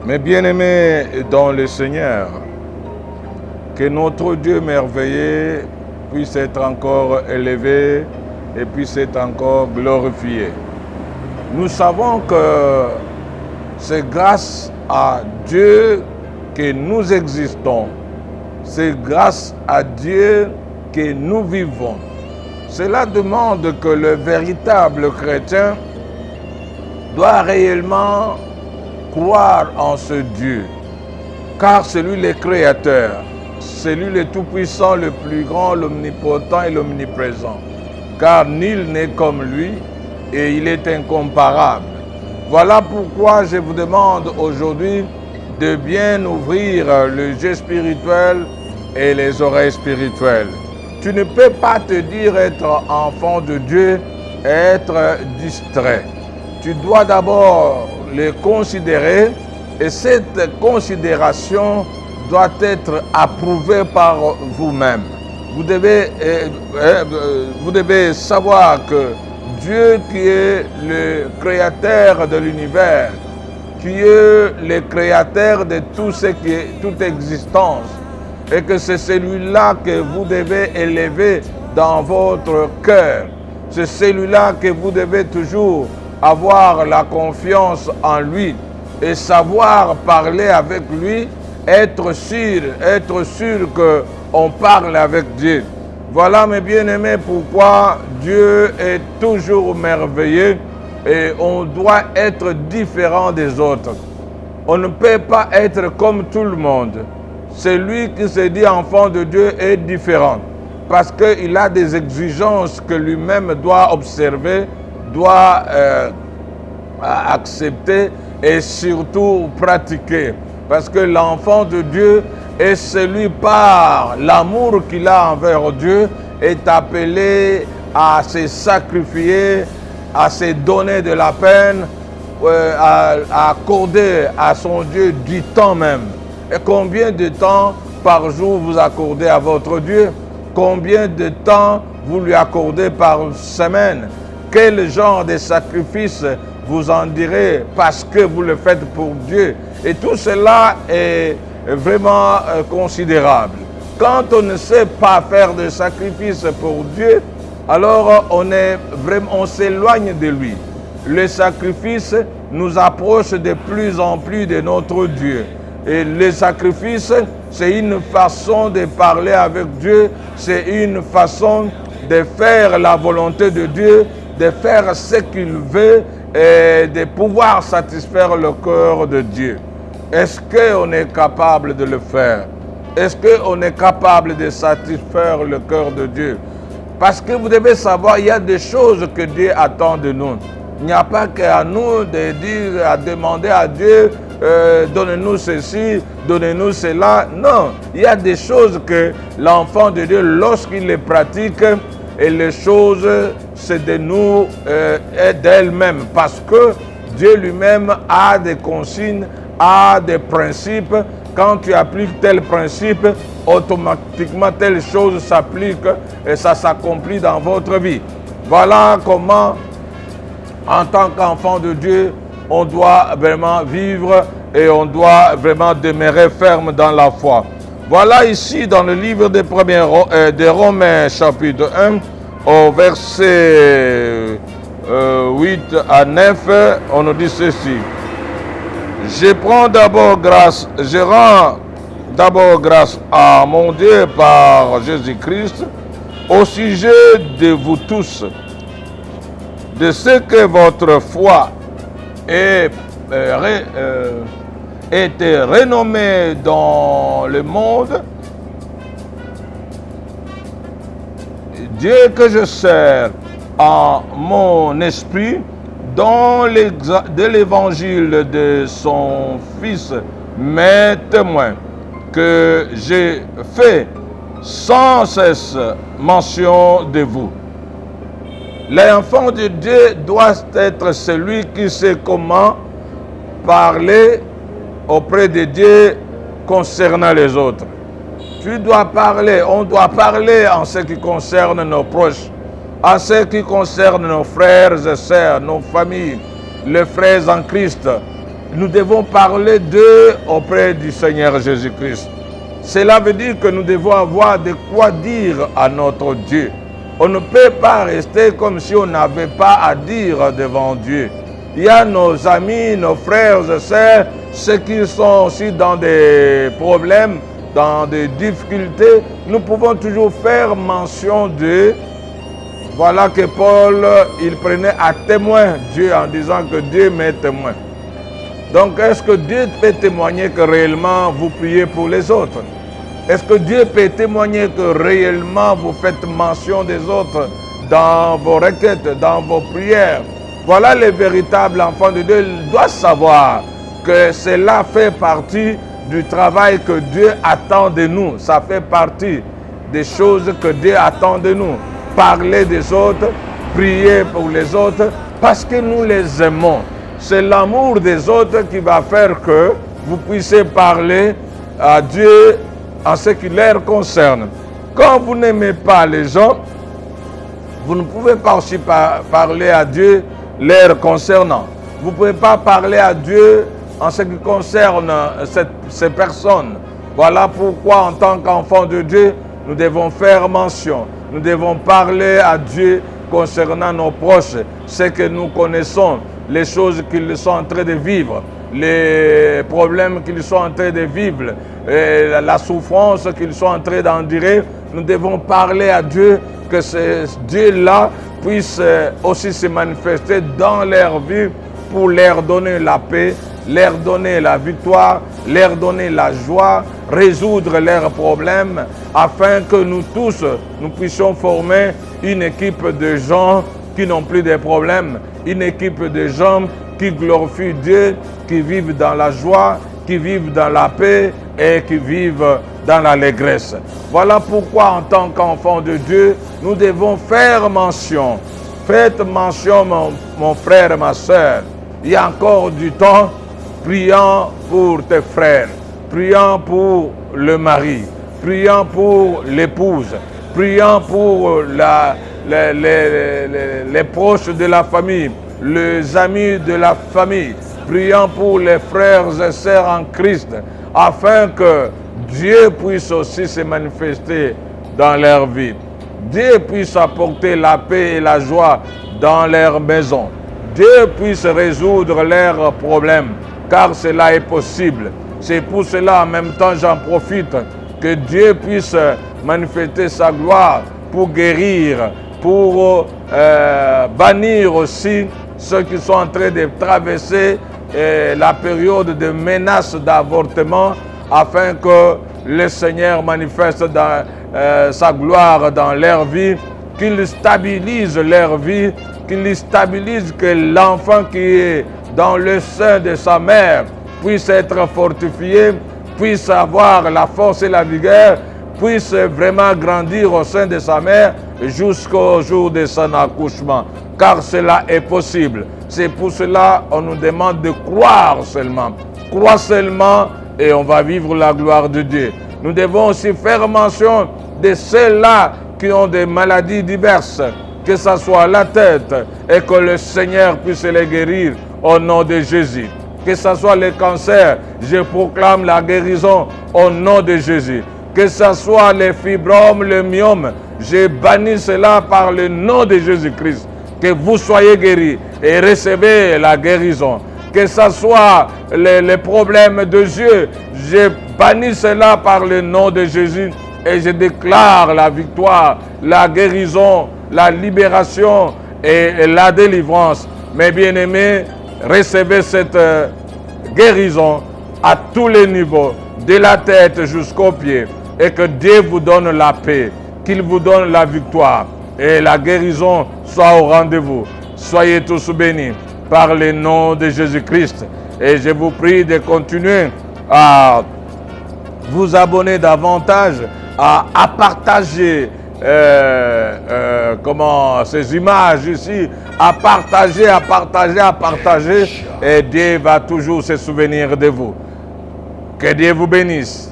Mes bien-aimés dans le Seigneur, que notre Dieu merveilleux puisse être encore élevé et puisse être encore glorifié. Nous savons que c'est grâce à Dieu que nous existons. C'est grâce à Dieu que nous vivons. Cela demande que le véritable chrétien doit réellement croire en ce Dieu, car c'est lui le Créateur, c'est lui le Tout-Puissant, le plus grand, l'Omnipotent et l'Omniprésent, car nul n'est comme lui et il est incomparable. Voilà pourquoi je vous demande aujourd'hui de bien ouvrir le jeu spirituel et les oreilles spirituelles. Tu ne peux pas te dire être enfant de Dieu et être distrait. Tu dois d'abord les considérer et cette considération doit être approuvée par vous-même. Vous devez savoir que Dieu qui est le créateur de l'univers, qui est le créateur de tout ce qui est, toute existence, et que c'est celui-là que vous devez élever dans votre cœur. C'est celui-là que vous devez toujours avoir la confiance en lui et savoir parler avec lui, être sûr qu'on parle avec Dieu. Voilà mes bien-aimés pourquoi Dieu est toujours merveilleux et on doit être différent des autres. On ne peut pas être comme tout le monde. Celui qui se dit enfant de Dieu est différent parce qu'il a des exigences que lui-même doit observer, doit accepter et surtout pratiquer. Parce que l'enfant de Dieu est celui par l'amour qu'il a envers Dieu est appelé à se sacrifier, à se donner de la peine, à accorder à son Dieu du temps même. Et combien de temps par jour vous accordez à votre Dieu? Combien de temps vous lui accordez par semaine? Quel genre de sacrifice vous en direz parce que vous le faites pour Dieu? Et tout cela est vraiment considérable. Quand on ne sait pas faire de sacrifice pour Dieu, alors on s'éloigne de lui. Le sacrifice nous approche de plus en plus de notre Dieu. Et le sacrifice, c'est une façon de parler avec Dieu, c'est une façon de faire la volonté de Dieu, de faire ce qu'il veut et de pouvoir satisfaire le cœur de Dieu. Est-ce qu'on est capable de le faire? Est-ce qu'on est capable de satisfaire le cœur de Dieu? Parce que vous devez savoir, il y a des choses que Dieu attend de nous. Il n'y a pas qu'à nous de dire, à demander à Dieu, donnez-nous ceci, donnez-nous cela. Non, il y a des choses que l'enfant de Dieu, lorsqu'il les pratique, et les choses, c'est de nous et d'elles-mêmes. Parce que Dieu lui-même a des consignes, a des principes. Quand tu appliques tel principe, automatiquement telle chose s'applique et ça s'accomplit dans votre vie. Voilà comment, en tant qu'enfant de Dieu, on doit vraiment vivre et on doit vraiment demeurer ferme dans la foi. Voilà ici dans le livre des Romains chapitre 1 au verset 8 à 9, on nous dit ceci. Je rends d'abord grâce à mon Dieu par Jésus-Christ au sujet de vous tous, de ce que votre foi ait été renommée dans le monde. Dieu que je sers en mon esprit dans de l'évangile de son Fils, mes témoins, que j'ai fait sans cesse mention de vous. L'enfant de Dieu doit être celui qui sait comment parler auprès de Dieu concernant les autres. Tu dois parler, on doit parler en ce qui concerne nos proches, en ce qui concerne nos frères et sœurs, nos familles, les frères en Christ. nous devons parler d'eux auprès du Seigneur Jésus-Christ. Cela veut dire que nous devons avoir de quoi dire à notre Dieu. On ne peut pas rester comme si on n'avait pas à dire devant Dieu. Il y a nos amis, nos frères et sœurs, ceux qui sont aussi dans des problèmes, dans des difficultés. Nous pouvons toujours faire mention d'eux. Voilà que Paul, il prenait à témoin Dieu en disant que Dieu m'est témoin. Donc, est-ce que Dieu peut témoigner que réellement vous priez pour les autres? Est-ce que Dieu peut témoigner que réellement vous faites mention des autres dans vos requêtes, dans vos prières? Voilà les véritables enfants de Dieu. Ils doivent savoir que cela fait partie du travail que Dieu attend de nous. Ça fait partie des choses que Dieu attend de nous. Parler des autres, prier pour les autres, parce que nous les aimons. C'est l'amour des autres qui va faire que vous puissiez parler à Dieu en ce qui leur concerne. Quand vous n'aimez pas les gens, vous ne pouvez pas aussi parler à Dieu leur concernant. Vous ne pouvez pas parler à Dieu en ce qui concerne ces personnes. Voilà pourquoi en tant qu'enfants de Dieu, nous devons faire mention. Nous devons parler à Dieu concernant nos proches, ce que nous connaissons, les choses qu'ils sont en train de vivre, les problèmes qu'ils sont en train de vivre, la souffrance qu'ils sont en train d'endurer. Nous devons parler à Dieu, que ce Dieu-là puisse aussi se manifester dans leur vie pour leur donner la paix, leur donner la victoire, leur donner la joie, résoudre leurs problèmes, afin que nous tous, nous puissions former une équipe de gens qui n'ont plus de problèmes, une équipe de gens qui glorifient Dieu, qui vivent dans la joie, qui vivent dans la paix et qui vivent dans l'allégresse. Voilà pourquoi en tant qu'enfants de Dieu, nous devons faire mention. Faites mention, mon frère et ma soeur. Il y a encore du temps, priant pour tes frères, priant pour le mari, priant pour l'épouse, priant pour les proches de la famille, les amis de la famille, priant pour les frères et sœurs en Christ, afin que Dieu puisse aussi se manifester dans leur vie. Dieu puisse apporter la paix et la joie dans leur maison. Dieu puisse résoudre leurs problèmes, car cela est possible. C'est pour cela, en même temps, j'en profite, que Dieu puisse manifester sa gloire pour guérir, pour bannir aussi ceux qui sont en train de traverser la période de menace d'avortement, afin que le Seigneur manifeste sa gloire dans leur vie, qu'il stabilise leur vie, qu'il stabilise que l'enfant qui est dans le sein de sa mère puisse être fortifié, puisse avoir la force et la vigueur, puisse vraiment grandir au sein de sa mère jusqu'au jour de son accouchement. Car cela est possible. C'est pour cela qu'on nous demande de croire seulement. Crois seulement et on va vivre la gloire de Dieu. Nous devons aussi faire mention de ceux-là qui ont des maladies diverses, que ce soit la tête, et que le Seigneur puisse les guérir au nom de Jésus. Que ce soit le cancer, je proclame la guérison au nom de Jésus. Que ce soit les fibromes, le myome, je bannis cela par le nom de Jésus-Christ. Que vous soyez guéris et recevez la guérison. Que ce soit les problèmes de yeux, je bannis cela par le nom de Jésus et je déclare la victoire, la guérison, la libération et la délivrance. Mes bien-aimés, recevez cette guérison à tous les niveaux, de la tête jusqu'aux pieds, et que Dieu vous donne la paix, qu'il vous donne la victoire et la guérison soit au rendez-vous. Soyez tous bénis par le nom de Jésus-Christ. Et je vous prie de continuer à vous abonner davantage, à partager ces images ici, à partager, et Dieu va toujours se souvenir de vous. Que Dieu vous bénisse.